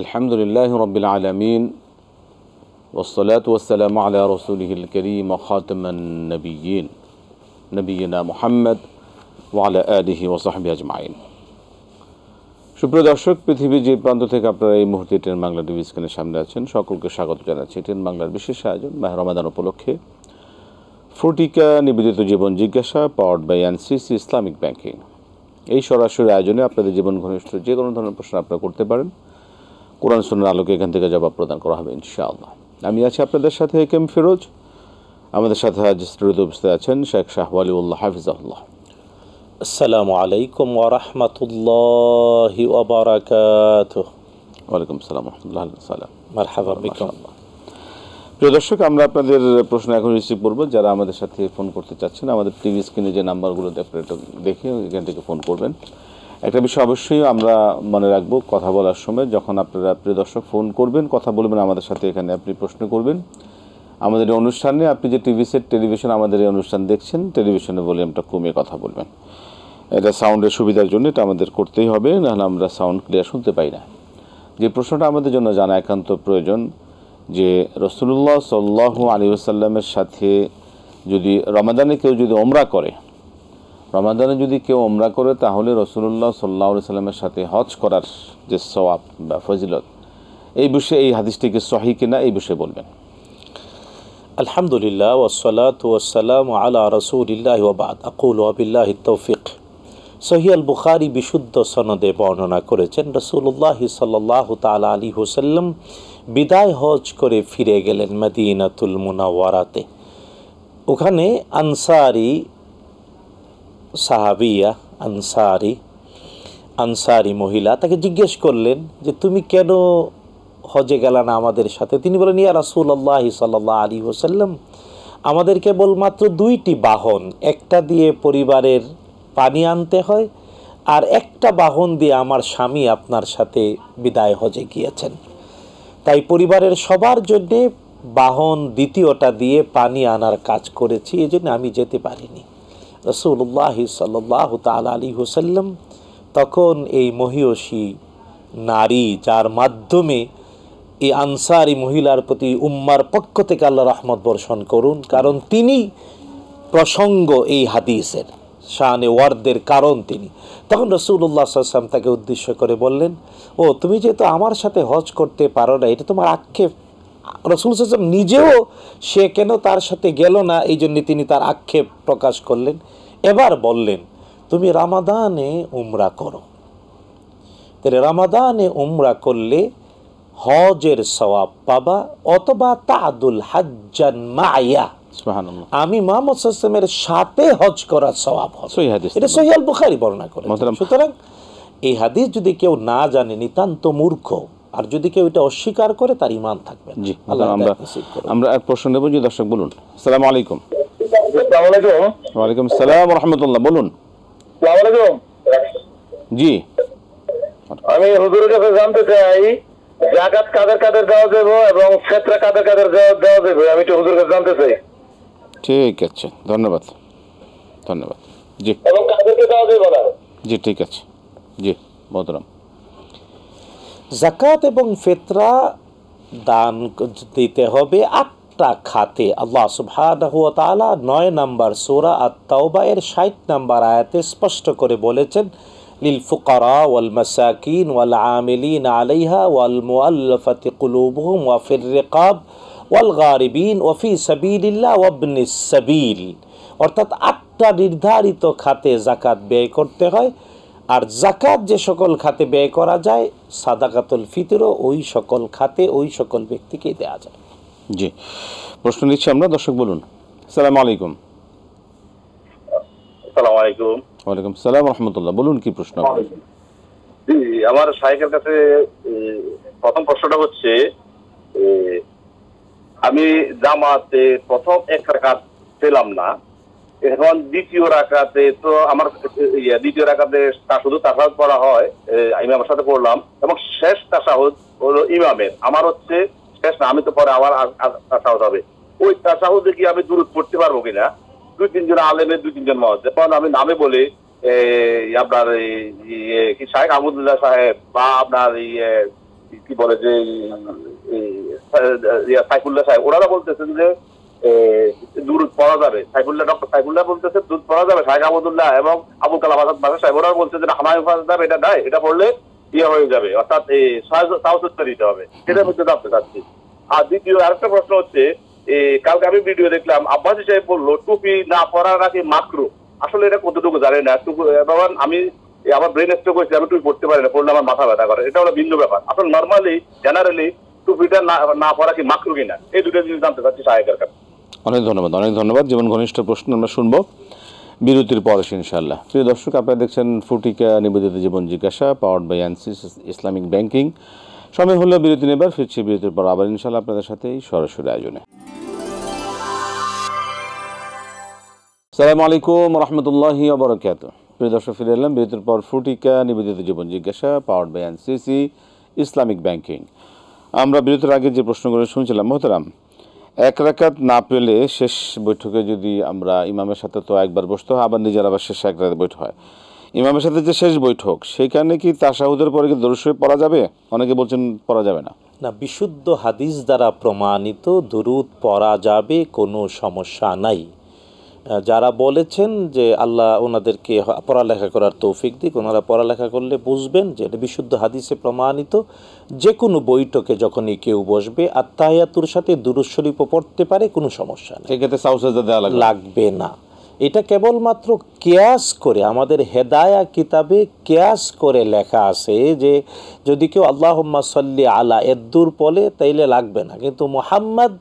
আলহামদুলিল্লাহ রাব্বিল আলামিন ওয়াসসালাতু ওয়াসসালামু আলা রাসূলিহিল কারীম ওয়া খাতামান নাবিয়্যিন নবিয়িনা মুহাম্মদ ওয়া আলা আলিহি ওয়া সাহবিহি আজমাইন। সুপ্রিয় দর্শক, পৃথিবীর যে প্রান্ত থেকে আপনারা এই মুহূর্তে টেন বাংলা টিভি স্ক্রিনের সামনে আছেন, সকলকে স্বাগত জানাচ্ছি টেন বাংলার বিশেষ আয়োজন মাহে রমাদান উপলক্ষে ফটিকা নিবেদিত জীবন জিজ্ঞাসা powered by NCC Islamic banking. এই সরাসরি আয়োজনে আপনাদের জীবন ঘনিষ্ঠ যে কোনো ধরনের প্রশ্ন আপনারা করতে পারেন। কোরআন সুন্নাহর আলোকে এখান থেকে জবাব প্রদান করা হবে ইনশাআল্লাহ। আমি আছি আপনাদের সাথে একেএম ফিরোজ। আমাদের সাথে আজ স্টুডিওতে উপস্থিত আছেন শেখ শাহ ওয়ালিউল্লাহ হাফিজাহুল্লাহ। আসসালামু আলাইকুম ওয়া রাহমাতুল্লাহি ওয়া বারাকাতুহু। ওয়ালাইকুম আসসালাম ওয়া রাহমাতুল্লাহ। মারহাবা বিকুম। প্রিয় দর্শক, আমরা আপনাদের প্রশ্ন এখন রিসিভ করব। যারা আমাদের সাথে ফোন করতে চাচ্ছেন, আমাদের টিভি স্ক্রিনে যে নাম্বারগুলো দেখে এখান থেকে ফোন করবেন। একটা বিষয় অবশ্যই আমরা মনে রাখবো, কথা বলার সময় যখন আপনারা প্রিয় দর্শক ফোন করবেন, কথা বলবেন আমাদের সাথে, এখানে আপনি প্রশ্ন করবেন আমাদের এই অনুষ্ঠানে। আপনি যে টিভি সেট টেলিভিশন আমাদের এই অনুষ্ঠান দেখছেন, টেলিভিশনের ভলিউমটা কমিয়ে কথা বলবেন। এটা সাউন্ডের সুবিধার জন্য এটা আমাদের করতেই হবে, নাহলে আমরা সাউন্ড ক্লিয়ার শুনতে পাই না। যে প্রশ্নটা আমাদের জন্য জানা একান্ত প্রয়োজন, যে রাসূলুল্লাহ সাল্লাল্লাহু আলাইহি ওয়াসাল্লামের সাথে যদি রমাদানে কেউ যদি ওমরা করে, রমাদানে যদি কেউ ওমরা করে, তাহলে রাসূলুল্লাহ সাল্লাল্লাহু আলাইহি ওয়াসাল্লামের সাথে হজ করার যে সওয়াব বা ফজিলত, এই বিষয়ে এই হাদিসটিকে সহিহ কিনা এই বিষয়ে বলবেন। আলহামদুলিল্লাহ ওয়াসসালাতু ওয়াসসালামু আলা রাসূলিল্লাহি ওয়া বা'দ। আকুলু বিল্লাহিত তাওফীক। সহিহ আল বুখারী বিশুদ্ধ সনদে বর্ণনা করেছেন, রাসূলুল্লাহ সাল্লাল্লাহু তাআলা আলাইহি ওয়াসাল্লাম বিদায় হজ করে ফিরে গেলেন মদিনাতুল মুনাওয়ারাতে। ওখানে আনসারী সাহাবিয়া, আনসারি মহিলা তাকে জিজ্ঞেস করলেন যে তুমি কেন হজে গেলা না আমাদের সাথে? তিনি বলেন, ইয়া রাসূলুল্লাহ সাল্লাল্লাহু আলাইহি ওয়াসাল্লাম, আমাদের কেবলমাত্র দুইটি বাহন, একটা দিয়ে পরিবারের পানি আনতে হয় আর একটা বাহন দিয়ে আমার স্বামী আপনার সাথে বিদায় হজে গিয়েছেন, তাই পরিবারের সবার জন্যে বাহন দ্বিতীয়টা দিয়ে পানি আনার কাজ করেছি, এই জন্য আমি যেতে পারিনি। রাসূলুল্লাহ সাল্লাল্লাহু তাআলা আলাইহি ওয়াসাল্লাম তখন এই মহিয়সী নারী, যার মাধ্যমে এই আনসারি মহিলার প্রতি উম্মার পক্ষ থেকে আল্লাহ রহমত বর্ষণ করুন, কারণ তিনি প্রসঙ্গ এই হাদিসের শানে ওয়ার্দের কারণ তিনি। তখন রাসূলুল্লাহ সাল্লাল্লাহু আলাইহি ওয়াসাল্লাম তাকে উদ্দেশ্য করে বললেন, ও তুমি যেহেতু আমার সাথে হজ করতে পারো না, এটা তোমার আক্ষেপ। রাসূল সাল্লাল্লাহু আলাইহি ওয়াসাল্লাম নিজেও সে কেন তার সাথে গেল না, এই জন্য তিনি তার আক্ষেপ প্রকাশ করলেন। এবার বললেন, তুমি রমাদানে উমরা করো, তাহলে রমাদানে উমরা করলে হজের সওয়াব পাবা, অথবা তা'দুল হাজ্জান মা'য়া, সুবহানাল্লাহ, আমি মুহাম্মদ সাল্লাল্লাহু আলাইহি ওয়াসাল্লামের সাথে হজ করার সওয়াব হবে। সহিহ হাদিস, এটা সহিহ আল বুখারী বর্ণনা করেছেন। সুতরাং এই হাদিস যদি কেউ না জানে, নিতান্ত মূর্খ, আর যদি কেউ এটা অস্বীকার করে, তার ঈমান থাকবে না। জি, আমরা এক প্রশ্ন নেব। জি দর্শক বলুন। আসসালামু আলাইকুম। আসসালামু আলাইকুম। ওয়া আলাইকুম আসসালাম ওয়া রাহমাতুল্লাহ। বলুন। আসসালামু আলাইকুম। জি, আমি হুজুরের কাছে জানতে চাই, যাকাত কাদের কাদের দেওয়া যাবে এবং ফিতরা কাদের কাদের দেওয়া যাবে, আমি তো হুজুরের কাছে জানতে চাই। ঠিক আছে, ধন্যবাদ। জি, এবং কাদেরকে দেওয়া যাবে না? জি ঠিক আছে। জি মোহতারাম। যাকাত এবং ফিতরা দান দিতে হবে 8টা খাতে। আল্লাহ সুবহানাহু ওয়া তাআলা 9 নম্বর সূরা আত-তাওবা এর 60 নম্বর আয়াতে স্পষ্ট করে বলেছেন, লিল ফুকারা ওয়াল মাসাকিন ওয়াল আমিলিন আলাইহা ওয়াল মুআল্লাফাতি কুলুবুহুম ওয়া ফির রিকাব ওয়াল গারিবিন ওয়া ফি সাবিলিল্লাহ ওয়া ইবনিস সাবিল। অর্থাৎ 8টা নির্ধারিত খাতে যাকাত ব্যয় করতে হয়। আর যাকাত যে সকল খাতে ব্যয় করা যায়, সাদাকাতুল ফিতরও ওই সকল খাতে ওই সকল ব্যক্তিকে দেওয়া যায়। জি, প্রশ্ন নিচ্ছি আমরা। দর্শক বলুন। আসসালামু আলাইকুম। আসসালামু আলাইকুম। ওয়া আলাইকুম আসসালাম ওয়া রাহমাতুল্লাহ। বলুন কি প্রশ্ন? জি, আমার শাইখের কাছে প্রথম প্রশ্নটা হচ্ছে, আমি জামাতে প্রথম এক রাকাত পেলাম না, এখন দ্বিতীয় রাকাতে তো আমার দ্বিতীয় রাকাতে তাশাহুদ পড়া হয়, ইমামের সাথে পড়লাম, এবং শেষ তাশাহুদ হলো ইমামের, আমার হচ্ছে শেষ না, আমি তো পরে আবার তাশাহুদ হবে। ওই তাশাহুদে কি আমি দুরূদ পড়তে পারবো কিনা? 2-3 জন আলেমের 2-3 জন মত, যেমন আমি নামে বলি আপনার কি শাইখ আহমদুল্লাহ সাহেব বা আপনার কি বলে যে সাইফুল্লাহ সাহেব, ওনারা বলতেছেন যে দুরুদ পড়া যাবে। ডক্টর সাইফুল্লাহ বলতেছে দুধ পড়া যাবে। শাহেখ আহমদুল্লাহ এবং আবুল কালাম আজাদ বাদশা সাহেব ওনারা বলছে যে এটা নাই, এটা পড়লে ইয়ে হয়ে যাবে, অর্থাৎ সাহসুত্তর দিতে হবে। সেটার মধ্যে জানতে চাচ্ছি। আর দ্বিতীয় আরেকটা প্রশ্ন হচ্ছে, কালকে আমি ভিডিও দেখলাম আব্বাসী সাহেব বললো টুপি না পরা নাকি মাকরু। আসলে এটা কতটুকু জানি না। আমি আমার ব্রেন স্ট্রোক হয়েছে, আমি টুপি পড়তে পারি না, পড়লে আমার মাথা ব্যথা করে, এটা হলো ভিন্ন ব্যাপার। আসলে নর্মালি জেনারেলি টুপিটা না পরা কি মাকরু কিনা, এই দুটো জিনিস জানতে চাচ্ছি সাহেবের কাছে। অনেক ধন্যবাদ। জীবন ঘনিষ্ঠ প্রশ্ন আমরা শুনবো বিরতির পরে ইনশাআল্লাহ। প্রিয় দর্শক, আপনারা দেখছেন ফুটিকা নিবেদিত জীবন জিজ্ঞাসা, পাওয়ার্ড বাই অ্যানসিস ইসলামিক ব্যাংকিং। সময় হলো বিরতি নেবার, ফিরছি বিরতির পর আবার ইনশাআল্লাহ আপনাদের সাথে এই সরাসরি আয়োজনে। আসসালামু আলাইকুম রহমতুল্লাহি ওয়া বারাকাতুহু। প্রিয় দর্শক, ফিরে এলাম বিরতির পর। ফুটিকা নিবেদিত জীবন জিজ্ঞাসা, পাওয়ার্ড বাই অ্যানসিসি ইসলামিক ব্যাংকিং। আমরা বিরতির আগে যে প্রশ্নগুলো শুনছিলাম, মোহতারাম, এক রাকাত না পেলে শেষ বৈঠকে যদি আমরা ইমামের সাথে তো একবার বসতে হয়, আবার নিজের আবার শেষ এক রাকাত বৈঠক হয়, ইমামের সাথে যে শেষ বৈঠক সেখানে কি তাশাহুদের পরে কি দরুদ শরীফ পড়া যাবে? অনেকে বলছেন পড়া যাবে না। না, বিশুদ্ধ হাদিস দ্বারা প্রমাণিত দুরুদ পড়া যাবে, কোনো সমস্যা নাই। যারা বলেছেন যে আল্লাহ ওনাদেরকে পড়ালেখা করার তৌফিক দিক, ওনারা পড়ালেখা করলে বুঝবেন যে এটা বিশুদ্ধ হাদিসে প্রমাণিত। যে কোনো বৈঠকে যখনই কেউ বসবে আত্তাহিয়াতুর সাথে দুরূদ শরীফও পড়তে পারে, কোনো সমস্যা নেই, সেক্ষেত্রে সাউসাজদা দেওয়া লাগবে না। এটা কেবলমাত্র কিয়াস করে, আমাদের হেদায়া কিতাবে কিয়াস করে লেখা আছে যে যদি কেউ আল্লাহুম্মা সাল্লি আলা এদ্দুর পড়ে তাইলে লাগবে না, কিন্তু মুহাম্মদ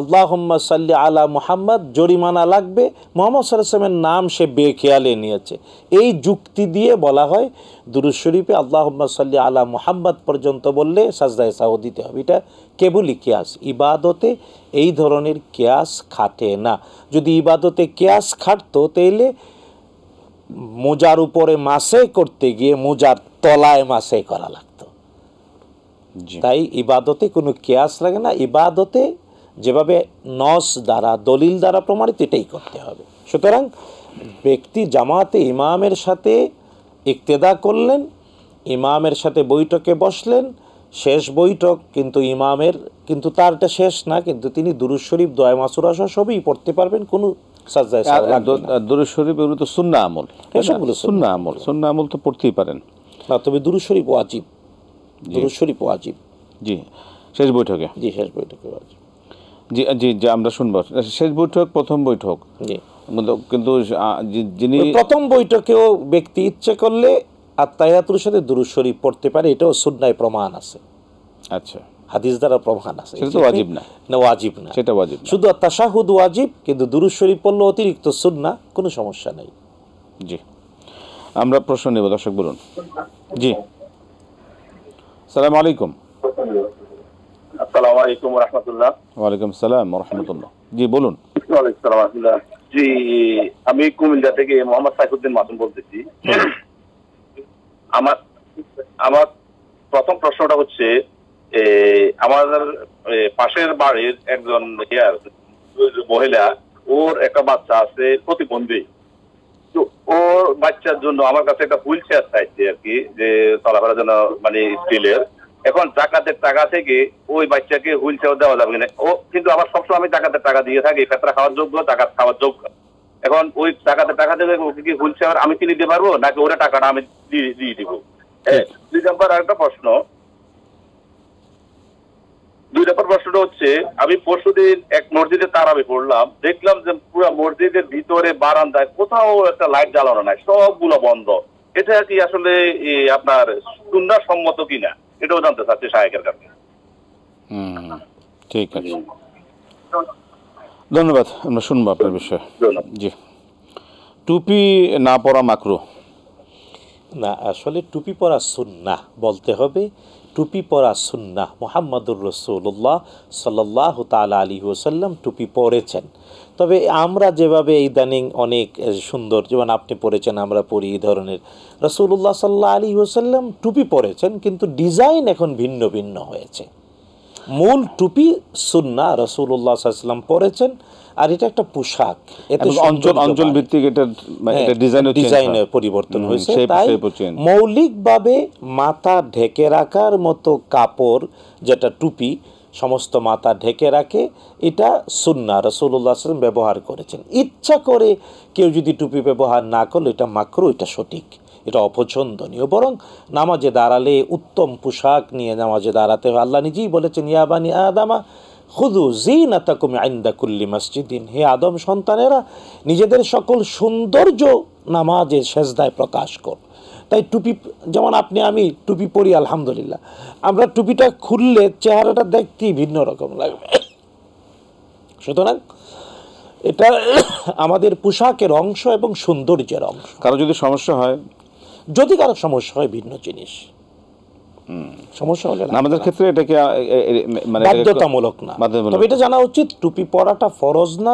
আল্লাহুম্মা সাল্লি আলা মুহাম্মদ জরিমানা লাগবে। মুহাম্মদ সাল্লাল্লাহু আলাইহি ওয়াসাল্লামের নাম সে বেখেয়ালে নিয়েছে, এই যুক্তি দিয়ে বলা হয় দুরূদ শরীফে আল্লাহুম্মা সাল্লি আলা মুহাম্মদ পর্যন্ত বললে সাজদায়ে সাহু দিতে হবে। এটা কেবলই কিয়াস, ইবাদতে এই ধরনের কিয়াস খাটে না। যদি ইবাদতে কিয়াস খাটতো তাইলে মোজার উপরে মাসে করতে গিয়ে মোজার তলায় মাসে করা লাগতো। তাই ইবাদতে কোনো কিয়াস লাগে না। ইবাদতে যেভাবে নস দ্বারা দলিল দ্বারা প্রমাণিত এটাই করতে হবে। সুতরাং ব্যক্তি জামাতে ইমামের সাথে ইক্তেদা করলেন, ইমামের সাথে বৈঠকে বসলেন, শেষ বৈঠক কিন্তু ইমামের, কিন্তু তারটা শেষ না, কিন্তু তিনি দুরূদ শরীফ দোয়া মাসুরা সবই পড়তে পারবেন, কোনো সাজদায়ে সাহু লাগবে না। দুরূদ শরীফ এগুলো তো সুন্নাহ আমল, এসবগুলো সুন্নাহ আমল তো পড়তেই পারেন না, তবে দুরূদ শরীফ ওয়াজিব, দুরূদ শরীফ ওয়াজিব। জি, শেষ বৈঠকে, জি শেষ বৈঠকে ওয়াজিব। জি জি জি, আমরা শুনবো শেষ বৈঠক, প্রথম বৈঠক। জি, কিন্তু যিনি প্রথম বৈঠকেও ব্যক্তি ইচ্ছে করলে আত্তাহিয়াতুর সাথে দুরূদ শরীফ পড়তে পারে, এটাও সুন্নায় প্রমাণ আছে। আচ্ছা, হাদিস দ্বারা প্রমাণ আছে। সেটা তো ওয়াজিব না, না ওয়াজিব না, সেটা ওয়াজিব না। শুধু তাশাহুদ ওয়াজিব, কিন্তু দুরূদ শরীফ পড়লে অতিরিক্ত সুন্নাহ, কোনো সমস্যা নেই। জি, আমরা প্রশ্ন নেব। দর্শক বলুন। জি, আসসালামু আলাইকুম। আসসালামু আলাইকুম ওয়া রাহমাতুল্লাহ। ওয়ালাইকুম আসসালাম ওয়া রাহমাতুল্লাহ। জি বলুন। ওয়ালাইকুম আসসালাম ওয়া রাহমাতুল্লাহ। জি, আমি কুমিল্লা থেকে মোহাম্মদ সাইফুদ্দিন মাসুম বলতেছি। আমার প্রথম প্রশ্নটা হচ্ছে, আমাদের পাশের বাড়ির একজন মহিলা, ওর একটা বাচ্চা আছে প্রতিবন্ধী। তো ওর বাচ্চার জন্য আমার কাছে একটা হুইল চেয়ার চাইছে আর কি, যে চলাফেরার জন্য, মানে স্টিলের। এখন জাকাতের টাকা থেকে ওই বাচ্চাকে হুইল চেয়ার দেওয়া যাবে কিনা? ও কিন্তু আমার সবসময় আমি জাকাতের টাকা দিয়ে থাকি, ফেতরা খাওয়ার যোগ্য, জাকাত খাওয়ার যোগ্য। এখন ওই জাকাতের টাকা থেকে ওকে কি হুইল চেয়ার আমি কিনে দিতে পারবো, নাকি ওরা টাকাটা আমি দিয়ে দিব? দুই নম্বর আরেকটা প্রশ্ন, প্রশ্নটা হচ্ছে, আমি পরশুদিন এক মসজিদে তারাবি পড়লাম, দেখলাম যে পুরো মসজিদের ভিতরে বারান্দায় কোথাও একটা লাইট জ্বালানো নাই, সবগুলো বন্ধ। এটা কি আসলে আপনার সুন্নাহ সম্মত কিনা, এটাও জানতে চাচ্ছি শায়েখের কাছে। ঠিক আছে, ধন্যবাদ। আমরা শুনবো আপনার বিষয়ে। জি, টুপি না পরা মাকরুহ না, আসলে টুপি পরা সুন্নাহ বলতে হবে। টুপি পরা সুন্নাহ, মুহাম্মদুর রাসূলুল্লাহ সাল্লাল্লাহু তাআলা আলাইহি ওয়াসাল্লাম টুপি পরেছেন। তবে আমরা যেভাবে ইদানিং অনেক সুন্দর, যেমন আপনি পরেছেন, আমরা পরি এই ধরনের, রাসূলুল্লাহ সাল্লাল্লাহু আলাইহি ওয়াসাল্লাম টুপি পরেছেন, কিন্তু ডিজাইন এখন ভিন্ন ভিন্ন হয়েছে। মূল টুপি সুন্নাহ, রাসূলুল্লাহ সাল্লাল্লাহু আলাইহি ওয়াসাল্লাম পরেছেন, আর এটা একটা পোশাক, এতে অঞ্চল ভিত্তিক এটা ডিজাইনে পরিবর্তন হয়েছে। তাই মৌলিকভাবে মাথা ঢেকে রাখার মতো কাপড় যেটা টুপি সমস্ত মাথা ঢেকে রাখে, এটা সুন্নাহ, রাসূলুল্লাহ সাল্লাল্লাহু আলাইহি ওয়াসাল্লাম ব্যবহার করেছেন। ইচ্ছা করে কেউ যদি টুপি ব্যবহার না করলে এটা মাকরুহ, এটা সঠিক, এটা অপছন্দনীয়। বরং নামাজে দাঁড়ালে উত্তম পোশাক নিয়ে নামাজে দাঁড়াতে হবে। আল্লাহ নিজেই বলেছেন, ইয়া বানি আদামা খুযু যিনাতাকুম ইনদা কুল্লি মসজিদিন, হে আদম সন্তানেরা নিজেদের সকল সৌন্দর্য নামাজে সেজদায় প্রকাশ কর। তাই টুপি, যেমন আপনি আমি টুপি পরি আলহামদুলিল্লাহ, আমরা টুপিটা খুললে চেহারাটা দেখতেই ভিন্ন রকম লাগবে। সুতরাং এটা আমাদের পোশাকের অংশ এবং সৌন্দর্যের অংশ। কারো যদি সমস্যা হয়, যদি কারো সমস্যা হয় ভিন্ন জিনিস, সমস্যা হলে আমাদের ক্ষেত্রে এটাকে মানে বাধ্যতামূলক না। তবে এটা জানা উচিত টুপি পরাটা ফরজ না,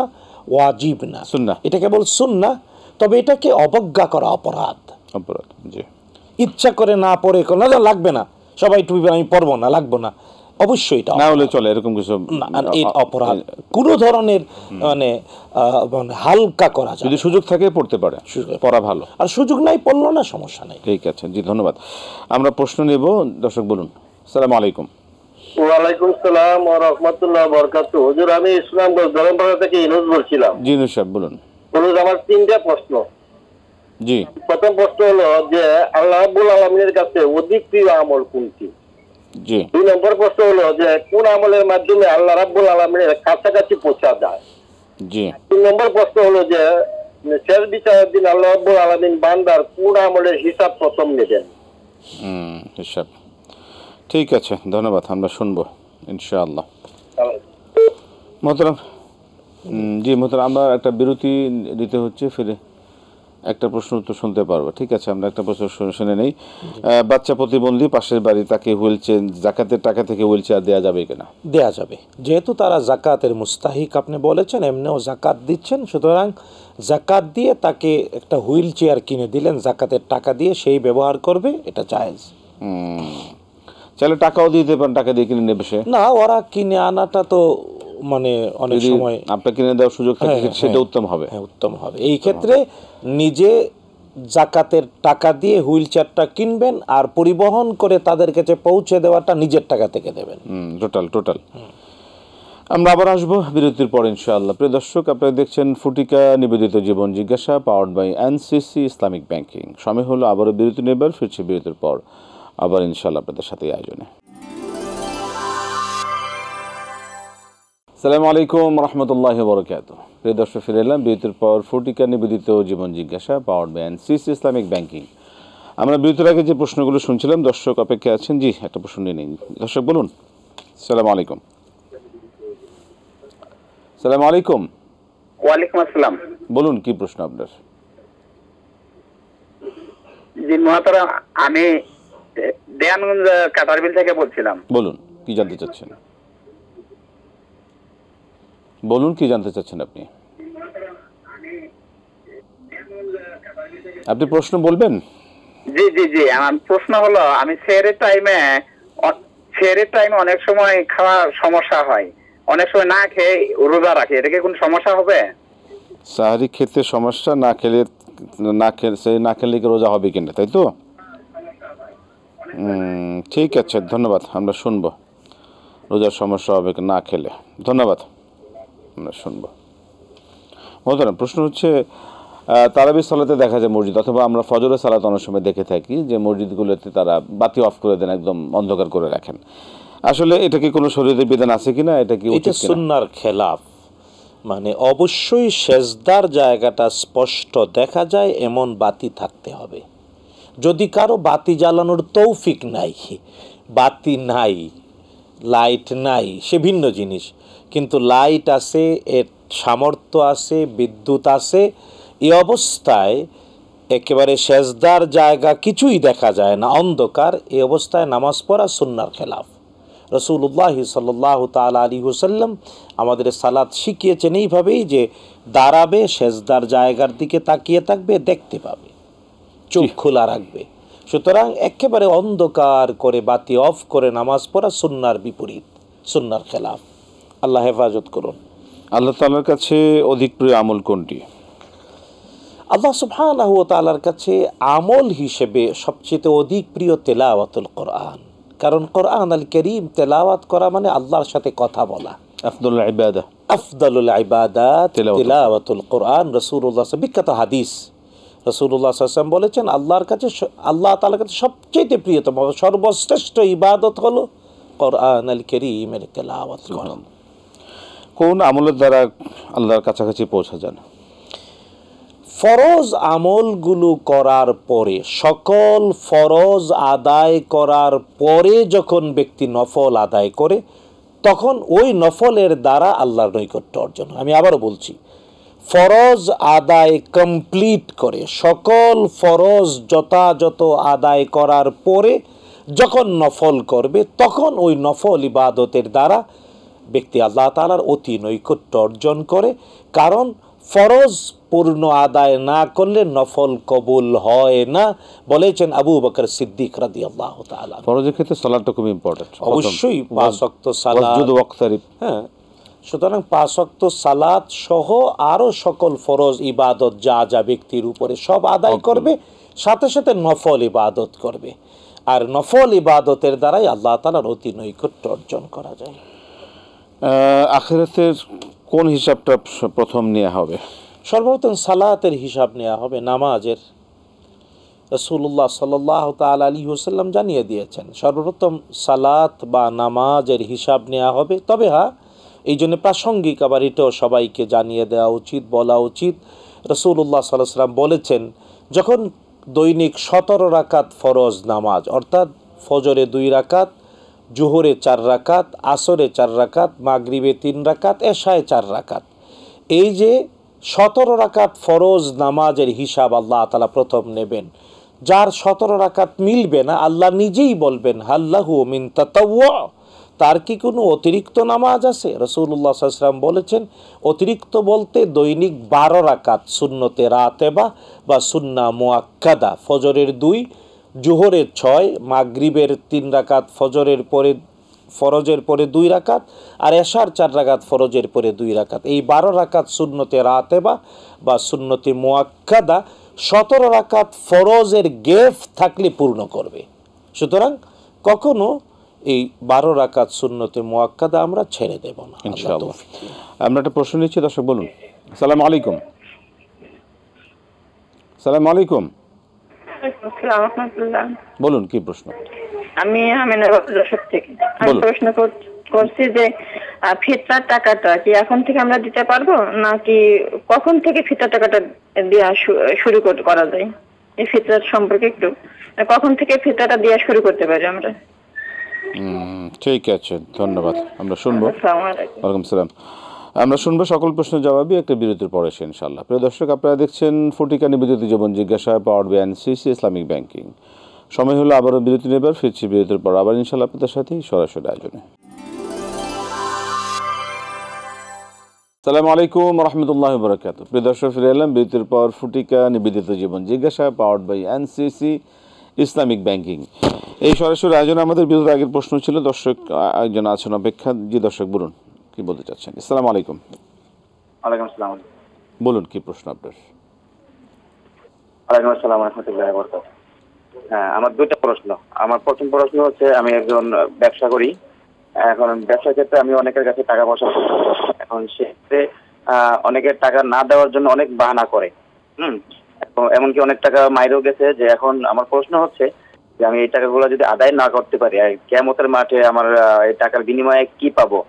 ওয়াজিব না, সুন্নাহ, এটা কেবল সুন্নাহ। তবে এটাকে অবজ্ঞা করা অপরাধ। জি, ইচ্ছা করে না পরে না, লাগবে না, সবাই টুপি আমি পরবো না, লাগবো না, অবশ্যই এটা না হলে চলে, এরকম কিছু অপরাধ। কোনো ধরনের মানে হালকা করা যায়, যদি সুযোগ থাকে পড়তে পারে, পড়া ভালো, আর সুযোগ নাই পড়লো না, সমস্যা নেই। ঠিক আছে, জি ধন্যবাদ। আমরা প্রশ্ন নেব, দর্শক বলুন। আসসালামু আলাইকুম। ওয়ালাইকুম সালাম ওয়া রাহমাতুল্লাহি ওয়া বারাকাতুহু। হুজুর, আমি ইসলামগঞ্জ ধরমপাড়া থেকে ইনুস বলছিলাম। জি ইনুস সাহেব বলুন। হুজুর, আমার তিনটা প্রশ্ন। জি, প্রথম প্রশ্ন হলো যে আল্লাহ রাব্বুল আলামিনের কাছে অধিক প্রিয় আমল কোনটি? জি। 2 নম্বর প্রশ্ন হলো যে কোন আমলের মাধ্যমে আল্লাহ রাব্বুল আলামিনের কাছাকাছি পৌঁছা যায়? জি। 3 নম্বর প্রশ্ন হলো যে শেষ বিচারের দিন আল্লাহ রাব্বুল আলামিন বান্দার কোন আমলের হিসাব প্রথম নেবেন? হিসাব। ঠিক আছে, ধন্যবাদ, আমরা শুনবো ইনশাআল্লাহ। মোহতারাম, জি মোহতারাম, আমরা একটা বিরতি দিতে হচ্ছে, ফিরে একটা প্রশ্ন উত্তর শুনতে পারবো। ঠিক আছে, আমরা একটা প্রশ্ন শুনে নেই। বাচ্চা প্রতিবন্ধী পাশের বাড়ি, তাকে হুইলচেয়ার, জাকাতের টাকা থেকে হুইলচেয়ার দেওয়া যাবে কিনা? দেয়া যাবে, যেহেতু তারা জাকাতের মুস্তাহিক আপনি বলেছেন, এমনিও জাকাত দিচ্ছেন, সুতরাং জাকাত দিয়ে তাকে একটা হুইল চেয়ার কিনে দিলেন জাকাতের টাকা দিয়ে, সেই ব্যবহার করবে, এটা জায়েজ। চাইলে টাকাও দিতে পারেন, টাকা দিয়ে কিনে নেবে সে না, ওরা কিনে আনাটা তো মানে অনেক সময় আপনার কিনে দেওয়ার সুযোগ থাকে, সেটা উত্তম হবে। হ্যাঁ, উত্তম হবে। এই ক্ষেত্রে নিজে জাকাতের টাকা দিয়ে হুইল চেয়ারটা কিনবেন, আর পরিবহন করে তাদের কাছে পৌঁছে দেওয়াটা নিজের টাকা থেকে দেবেন। টোটাল। আমরা আবার আসবো বিরতির পর ইনশাআল্লাহ। প্রিয় দর্শক, আপনারা দেখছেন ফুটিকা নিবেদিত জীবন জিজ্ঞাসা, powered by NCC Islamic banking. সময় হলো আবারও বিরতি নেবার, ফিরছে বিরতির পর আবার ইনশাআল্লাহ আপনাদের সাথে আয়োজনে। আসসালামু আলাইকুম রহমতুল্লাহ বরকাতুহু। প্রিয় দর্শক, ফিরে এলাম বিরতির পর ফুটিকা নিবেদিত জীবন জিজ্ঞাসা, powered by NCC Islamic banking. আমরা বিরতির আগে যে প্রশ্নগুলো শুনছিলাম, দর্শক অপেক্ষা আছেন। জি, একটা প্রশ্ন নিয়ে নিন। দর্শক বলুন। আসসালামু আলাইকুম। আসসালামু আলাইকুম। ওয়ালাইকুম আসসালাম। বলুন, কি প্রশ্ন আপনার? জি মহাতারা, আমি দেয়ানগঞ্জ কাটারবিল থেকে বলছিলাম। বলুন, কি জানতে চাচ্ছেন? বলুন, কি জানতে চাচ্ছেন আপনি? আপনি প্রশ্ন বলবেন। জি জি জি, আমার প্রশ্ন হলো, আমি সেহরের টাইমে অনেক সময় খাওয়ার সমস্যা হয়, অনেক সময় না খেয়ে রোজা রাখি, এটা কি কোনো সমস্যা হবে? সাহারি খেতে সমস্যা, না খেলে কি রোজা হবে কিনা, তাই তো? ঠিক আছে, ধন্যবাদ, আমরা শুনবো রোজার সমস্যা হবে না খেলে। ধন্যবাদ, আমরা শুনবো। মোহতারাম, প্রশ্ন হচ্ছে তারাবির সালাতে দেখা যায় মসজিদ, অথবা আমরা ফজরের সালাত অনেক সময় দেখে থাকি যে মসজিদগুলোতে তারা বাতি অফ করে দেন, একদম অন্ধকার করে রাখেন। আসলে এটা কি কোনো শরীয়তের বিধান আছে কিনা? এটা কি এটা সুন্নাহর খেলাফ। মানে অবশ্যই সেজদার জায়গাটা স্পষ্ট দেখা যায় এমন বাতি থাকতে হবে। যদি কারো বাতি জ্বালানোর তৌফিক নাই, বাতি নাই, লাইট নাই, সে ভিন্ন জিনিস, কিন্তু লাইট আছে, এর সামর্থ্য আছে, বিদ্যুৎ আছে, এই অবস্থায় একেবারে সেজদার জায়গা কিছুই দেখা যায় না, অন্ধকার, এই অবস্থায় নামাজ পড়া সুন্নাহর খেলাফ। রাসূলুল্লাহ সাল্লাল্লাহু তাআলা আলাইহি ওয়াসাল্লাম আমাদের সালাত শিখিয়েছেন এইভাবেই, যে দাঁড়াবে, সেজদার জায়গার দিকে তাকিয়ে থাকবে, দেখতে পাবে, চোখ খোলা রাখবে। সুতরাং একেবারে অন্ধকার করে বাতি অফ করে নামাজ পড়া সুন্নাহর বিপরীত। সুন্নার খেলাফ। আল্লাহ হেফাজত করুন। আল্লাহ তাআলার কাছে অধিক প্রিয় আমল কোনটি? আল্লাহ সুবহানাহু ওয়া তাআলার কাছে আমল হিসেবে সবচেয়ে অধিক প্রিয় তেলাওয়াতুল কোরআন। কারণ কোরআন আল কারীম তেলাওয়াত করা মানে আল্লাহর সাথে কথা বলা। আফদলুল ইবাদা, আফদালুল ইবাদাত তিলাওয়াতুল কোরআন। রাসূলুল্লাহ বিখ্যাত হাদিস, রাসূলুল্লাহ সাল্লাল্লাহু আলাইহি ওয়াসাল্লাম বলেছেন আল্লাহর কাছে, আল্লাহ তাআলার কাছে সবচেয়ে প্রিয়তম সর্বশ্রেষ্ঠ ইবাদত হলো কোরআন আল কারীমের তেলাওয়াত করা। কোন আমলের দ্বারা আল্লাহর কাছাকাছি পৌঁছা যায়? ফরজ আমলগুলো করার পরে, সকল ফরজ আদায় করার পরে যখন ব্যক্তি নফল আদায় করে, তখন ওই নফলের দ্বারা আল্লাহর নৈকট্য অর্জন হয়। আমি আবারও বলছি, ফরজ আদায় কমপ্লিট করে, সকল ফরজ যথাযথ আদায় করার পরে যখন নফল করবে, তখন ওই নফল ইবাদতের দ্বারা ব্যক্তি আল্লাহ তাআলার অতি নৈকট্য অর্জন করে। কারণ ফরজ পূর্ণ আদায় না করলে নফল কবুল হয় না, বলেছেন আবু বকর সিদ্দিক রাদিয়াল্লাহু তাআলা। ফরজের ক্ষেত্রে সালাতটা খুব ইম্পর্টেন্ট। অবশ্যই 5 ওয়াক্ত সালাত, হ্যাঁ, সুতরাং 5 ওয়াক্ত সালাত সহ আরো সকল ফরজ ইবাদত যা যা ব্যক্তির উপরে সব আদায় করবে, সাথে সাথে নফল ইবাদত করবে। আর নফল ইবাদতের দ্বারাই আল্লাহ তাআলার অতি নৈকট্য অর্জন করা যায়। আখিরাতের কোন হিসাবটা প্রথম নেওয়া হবে? সর্বপ্রথম সালাতের হিসাব নেওয়া হবে, নামাজের। রাসূলুল্লাহ সাল্লাল্লাহু তাআলা আলাইহি ওয়াসাল্লাম জানিয়ে দিয়েছেন সর্বপ্রথম সালাত বা নামাজের হিসাব নেওয়া হবে। তবে হ্যাঁ, এই জন্য প্রাসঙ্গিক আবার এটাও সবাইকে জানিয়ে দেওয়া উচিত, বলা উচিত। রাসূলুল্লাহ সাল্লাল্লাহু আলাইহি ওয়াসাল্লাম বলেছেন, যখন দৈনিক 17 রাকাত ফরজ নামাজ, অর্থাৎ ফজরে 2 রাকাত, জোহরে 4 রাকাত, আসরে 4 রাকাত, মাগরিবে 3 রাকাত, এশায় 4 রাকাত, এই যে 17 রাকাত ফরজ নামাজের হিসাব আল্লাহ তাআলা প্রথম নেবেন। যার 17 রাকাত মিলবে না, আল্লাহ নিজেই বলবেন হাল্লাহু মিন তাতাওয়া, তার কি কোনো অতিরিক্ত নামাজ আছে? রাসূলুল্লাহ সাল্লাল্লাহু আলাইহি ওয়াসাল্লাম বলেছেন, অতিরিক্ত বলতে দৈনিক 12 রাকাত সুন্নতে রাতেবা বা সুন্নাহ মুআক্কাদা, ফজরের 2, জোহরের 6, মাগরিবের 3 রাকাত, ফরজের পরে 2 রাকাত, আর এশার 4 রাকাত, ফরজের পরে 2 রাকাত। এই 12 রাকাত সুন্নতে রাতেবা বা সুন্নতে মুআক্কাদা 17 রাকাত ফরজের গেফ থাকলে পূর্ণ করবে। সুতরাং কখনো এই 12 রাকাত সুন্নতে মুআক্কাদা আমরা ছেড়ে দেব না, ইনশাআল্লাহ। আমরা একটা প্রশ্ন নিচ্ছি, দর্শক বলুন। আসসালামু আলাইকুম। আসসালামু আলাইকুম। বলুন, কি প্রশ্ন? আমি যশোর থেকে প্রশ্ন করছি যে ফিতরার টাকাটা কি এখন থেকে আমরা দিতে পারবো, নাকি কখন থেকে ফিতরার টাকাটা দেওয়া শুরু করা যায়? এই ফিতরার সম্পর্কে একটু, কখন থেকে ফিতরাটা দেওয়া শুরু করতে পারি আমরা? ঠিক আছে, ধন্যবাদ। আমরা শুনবো। আসসালামু আলাইকুম। ওয়ালাইকুম সালাম। আমরা শুনবো সকল প্রশ্নের জবাবই একটা বিরতির পরে, ইনশাআল্লাহ। প্রিয় দর্শক, আপনারা দেখছেন ফটিকা নিবেদিত জীবন জিজ্ঞাসা, powered by NCC Islamic banking. সময় হলো আবারও বিরতি নেবার, ফিরছি বিরতির পর আবার ইনশাআল্লাহ আপনাদের সাথেই সরাসরি আয়োজনে। আসসালামু আলাইকুম রহমতুল্লাহ বরকাত। প্রিয় দর্শক, ফিরে এলাম বিরতির পর ফটিকা নিবেদিত জীবন জিজ্ঞাসা, powered by NCC Islamic banking. এই সরাসরি আয়োজনে আমাদের বিরতির আগের প্রশ্ন ছিল, দর্শক একজন আছেন অপেক্ষা। জি দর্শক, বলুন কি বলতে চাচ্ছেন। আসসালামু আলাইকুম। ওয়ালাইকুম আসসালাম। বলুন, কি প্রশ্ন আপনার? ওয়ালাইকুম আসসালাম ওয়া রাহমাতুল্লাহি ওয়া বারাকাতুহু। হ্যাঁ, আমার দুইটা প্রশ্ন। আমার প্রথম প্রশ্ন হচ্ছে, আমি একজন ব্যবসা করি। এখন ব্যবসার ক্ষেত্রে আমি অনেকের কাছে টাকা পয়সা, এখন সেক্ষেত্রে অনেকের টাকা না দেওয়ার জন্য অনেক বাহানা করে। এমনকি অনেক টাকা মাইরেও গেছে। যে এখন আমার প্রশ্ন হচ্ছে যে আমি এই টাকাগুলো যদি আদায় না করতে পারি, কিয়ামতের মাঠে আমার এই টাকার বিনিময়ে কি পাবো,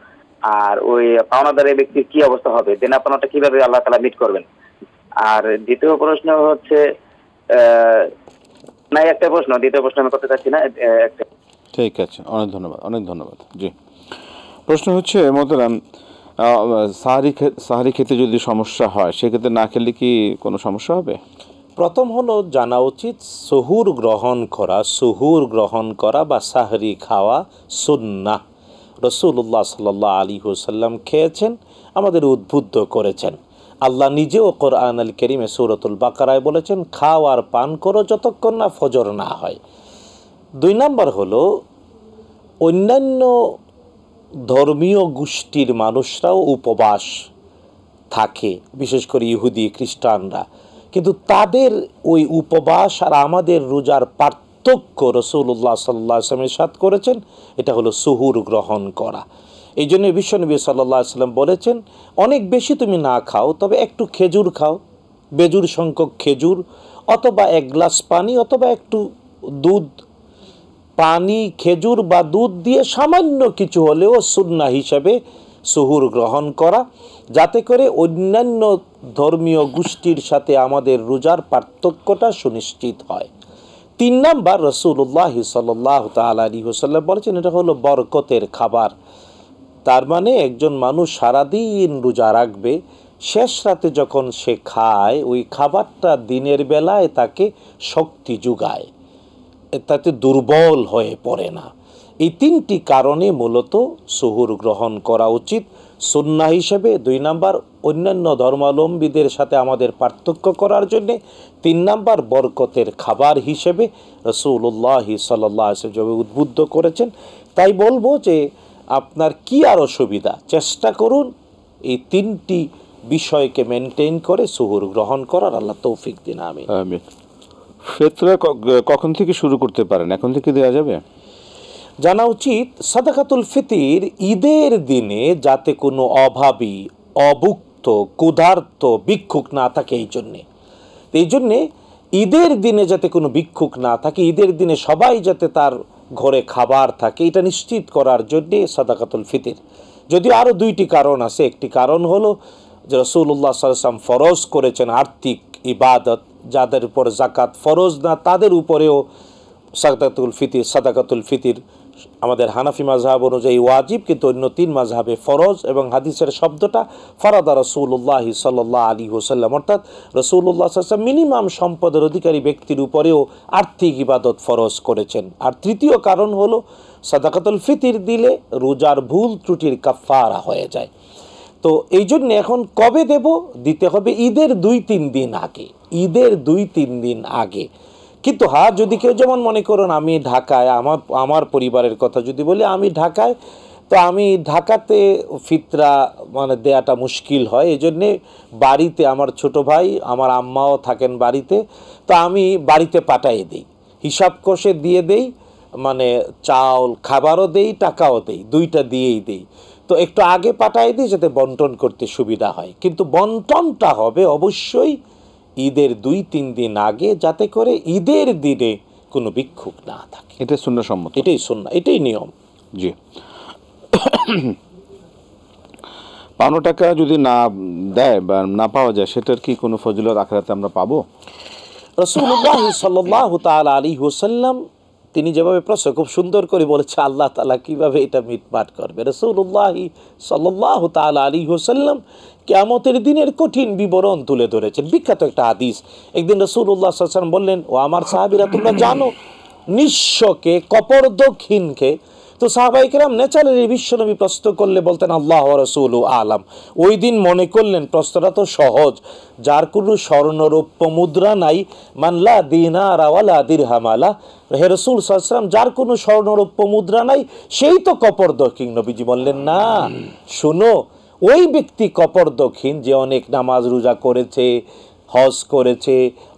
আর ওই পাওনাদারের ব্যক্তির কি অবস্থা হবে, দেনা পাওনাটা কিভাবে আল্লাহ তাআলা মিট করবেন? আর দ্বিতীয় প্রশ্ন হচ্ছে, একটা প্রশ্ন, দ্বিতীয় প্রশ্ন আমি করতে চাচ্ছি না। ঠিক আছে, অনেক ধন্যবাদ, অনেক ধন্যবাদ। জি, প্রশ্ন হচ্ছে মোহতারাম, সাহারি খেতে যদি সমস্যা হয়, সেক্ষেত্রে না খেলে কি কোনো সমস্যা হবে? প্রথম হলো জানা উচিত সুহুর গ্রহণ করা বা সাহরি খাওয়া সুন্নাহ। রাসূলুল্লাহ সাল্লাল্লাহু আলাইহি ওয়াসাল্লাম খেয়েছেন, আমাদের উদ্বুদ্ধ করেছেন। আল্লাহ নিজেও কোরআন আল কারীমে সূরাতুল বাকারায় বলেছেন, খাও আর পান করো যতক্ষণ না ফজর না হয়। 2 নম্বর হলো, অন্যান্য ধর্মীয় গোষ্ঠীর মানুষরাও উপবাস থাকে, বিশেষ করে ইহুদি খ্রিস্টানরা, কিন্তু তাদের ওই উপবাস আর আমাদের রোজার পার্থক্য রাসূলুল্লাহ সাল্লাল্লাহু আলাইহি ওয়াসাল্লাম ইরশাদ করেছেন, এটা হলো সুহুর গ্রহণ করা। এই জন্য বিশ্বনবী সাল্লাল্লাহু আলাইহি ওয়াসাল্লাম বলেছেন, অনেক বেশি তুমি না খাও, তবে একটু খেজুর খাও, বেজুর সংখ্যক খেজুর, অথবা এক গ্লাস পানি, অথবা একটু দুধ। পানি, খেজুর বা দুধ দিয়ে সামান্য কিছু হলেও সুন্নাহ হিসাবে সুহুর গ্রহণ করা, যাতে করে অন্যান্য ধর্মীয় গোষ্ঠীর সাথে আমাদের রোজার পার্থক্যটা সুনিশ্চিত হয়। 3 নাম্বার, রাসূলুল্লাহ সাল্লাল্লাহু তাআলা আলাইহি ওয়াসাল্লাম বলেছেন, এটা হলো বরকতের খাবার। তার মানে একজন মানুষ সারাদিন রোজা রাখবে, শেষ রাতে যখন সে খায়, ওই খাবারটা দিনের বেলায় তাকে শক্তি যোগায়, তাতে দুর্বল হয়ে পড়ে না। এই 3টি কারণে মূলত সুহুর গ্রহণ করা উচিত সুন্নাহ হিসেবে। 2 নাম্বার, অন্যান্য ধর্মাবলম্বীদের সাথে আমাদের পার্থক্য করার জন্যে। 3 নাম্বার, বরকতের খাবার হিসেবে রাসূলুল্লাহ সাল্লাল্লাহু আলাইহি ওয়াসাল্লাম উদ্বুদ্ধ করেছেন। তাই বলবো যে আপনার কি আর অসুবিধা, চেষ্টা করুন এই 3টি বিষয়কে মেনটেন করে সুহুর গ্রহণ করার। আল্লাহ তৌফিক দিন। আমিন। আমিন। ফিতরা কখন থেকে শুরু করতে পারেন? এখন থেকে দেওয়া যাবে? জানা উচিত সাদাকাতুল ফিতির ঈদের দিনে যাতে কোনো অভাবী, অভুক্ত, ক্ষুধার্ত, ভিক্ষুক না থাকে। এই জন্যে ঈদের দিনে যাতে কোনো ভিক্ষুক না থাকে, ঈদের দিনে সবাই যাতে তার ঘরে খাবার থাকে, এটা নিশ্চিত করার জন্যে সাদাকাতুল ফিতির। যদিও আরও 2টি কারণ আছে। একটি কারণ হলো যে রাসূলুল্লাহ সাল্লাল্লাহু আলাইহি ওয়াসাল্লাম ফরজ করেছেন আর্থিক ইবাদত, যাদের উপর জাকাত ফরজ না তাদের উপরেও সাদাকাতুল ফিতির আমাদের হানাফি মাযহাব অনুযায়ী ওয়াজিব, কিন্তু অন্য 3 মাযহাবে ফরজ। এবং হাদিসের শব্দটা ফারাদা রাসূলুল্লাহ সাল্লাল্লাহু আলাইহি ওয়াসাল্লাম, অর্থাৎ রাসূলুল্লাহ সাল্লাল্লাহু আলাইহি ওয়াসাল্লাম মিনিমাম সম্পদের অধিকারী ব্যক্তির উপরেও আর্থিক ইবাদত ফরজ করেছেন। আর 3য় কারণ হলো সাদাকাতুল ফিতির দিলে রোজার ভুল ত্রুটির কাফারা হয়ে যায়। তো এই জন্য এখন কবে দেব? দিতে হবে ঈদের 2-3 দিন আগে, ঈদের 2-3 দিন আগে। কিন্তু হ্যাঁ, যদি কেউ, যেমন মনে করুন আমি ঢাকায়, আমার পরিবারের কথা যদি বলি, আমি ঢাকায়, তো আমি ঢাকাতে ফিতরা মানে দেয়াটা মুশকিল হয়। এই জন্যে বাড়িতে আমার ছোট ভাই, আমার আম্মাও থাকেন বাড়িতে, তো আমি বাড়িতে পাঠিয়ে দিই, হিসাব কষে দিয়ে দেই, মানে চাউল খাবারও দেই, টাকাও দেই, 2টা দিয়েই দেই। তো একটু আগে পাঠিয়ে দিই যাতে বন্টন করতে সুবিধা হয়। কিন্তু বন্টনটা হবে অবশ্যই ঈদের 2-3 দিন আগে, যাতে করে ঈদের দিনে কোনো ভিক্ষুক না থাকে। এটা সুন্নাহ সম্মত, এটাই সুন্নাহ, এটাই নিয়ম। জি। পাওনা টাকা যদি না দেয় বা না পাওয়া যায়, সেটার কি কোনো ফজিলত আখিরাতে আমরা পাবো? রাসূলুল্লাহ সাল্লাল্লাহু তাআলা আলাইহি ওয়াসাল্লাম তিনি যেভাবে প্রশ্ন খুব সুন্দর করে বলেছে, আল্লাহ তাআলা কিভাবে এটা মিটমাট করবে। রাসূলুল্লাহ সাল্লাল্লাহু তাআলা আলাইহি ওয়াসাল্লাম কিয়ামতের দিনের কঠিন বিবরণ তুলে ধরেছেন। বিখ্যাত একটা হাদিস। একদিন রাসূলুল্লাহ সাল্লাল্লাহু আলাইহি ওয়াসাল্লাম বললেন, ও আমার সাহাবীরা, তোমরা জানো নিঃস্বকে, কপর্দকহীনকে। তো সাহাবায়ে কেরাম ন্যাচারালি বিশ্বনবী প্রশ্ন করলে বলতেন আল্লাহ ওয়া রাসূলু আলাম। ওই দিন মনে করলেন প্রশ্নটা তো সহজ, যার কোনো স্বর্ণরৌপ্য মুদ্রা নাই, মানলা দিনার ওয়ালা দিরহামালা, হে রাসূল সাল্লাল্লাহু আলাইহি ওয়াসাল্লাম, যার কোনো স্বর্ণরৌপ্য মুদ্রা নাই সেই তো কপর্দকহীন। নবীজি বললেন, না, শুনো, ওই ব্যক্তি কপর্দকহীন যে অনেক নামাজ রোজা করেছে, হজ করেছে,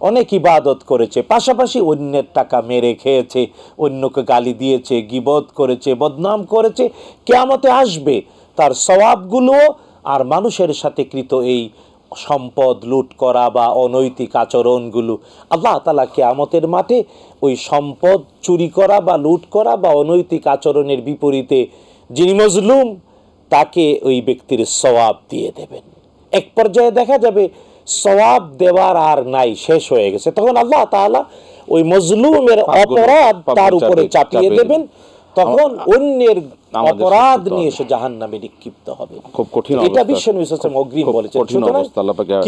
অনেক ইবাদত করেছে, পাশাপাশি অন্যের টাকা মেরে খেয়েছে, অন্যকে গালি দিয়েছে, গীবত করেছে, বদনাম করেছে, কিয়ামতে আসবে তার সওয়াবগুলো আর মানুষের সাথে কৃত এই সম্পদ লুট করা বা অনৈতিক আচরণগুলো, আল্লাহ তাআলা কিয়ামতের মাঠে ওই সম্পদ চুরি করা বা লুট করা বা অনৈতিক আচরণের বিপরীতে যিনি মজলুম তাকে ওই ব্যক্তির সওয়াব দিয়ে দেবেন। এক পর্যায়ে দেখা যাবে সওয়াব দেওয়ার আর নাই, শেষ হয়ে গেছে। তখন আল্লাহ তাআলা ওই মজলুমের অপরাধ তার উপরে চাপিয়ে দেবেন, তখন অন্যের অপরাধ নিয়ে সে জাহান্নামে নিক্ষিপ্ত হবে। খুব কঠিন এটা বিশ্বনবী সাল্লাল্লাহু আলাইহি ওয়াসাল্লাম অগ্রিম বলেছেন। সুতরাং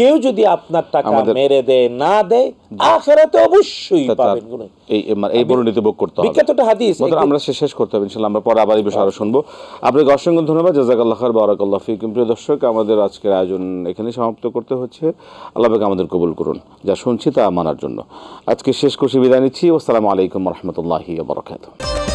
কেউ যদি আপনার টাকা মেরে দেয়, না দেয়, আখিরাতে অবশ্যই পাবেন। এই বর্ণিত ভোগ করতে হবে। বিখ্যাত একটা হাদিস আমরা শেষ করতে হবে ইনশাআল্লাহ। আমরা পরে আবার এই বিষয়ে আরো শুনবো। আপনাকে অসংখ্য ধন্যবাদ। জাযাকাল্লাহু খাইর, বারাকাল্লাহু ফিকুম। প্রিয় দর্শক, আমাদের আজকের আয়োজন এখানে সমাপ্ত করতে হচ্ছে। আল্লাহ পাক আমাদের কবুল করুন, যা শুনছি তা মানার জন্য। আজকে শেষ করছি, বিদায় নিচ্ছি। আসসালামু আলাইকুম ওয়া রাহমাতুল্লাহি ওয়া বারাকাতুহু।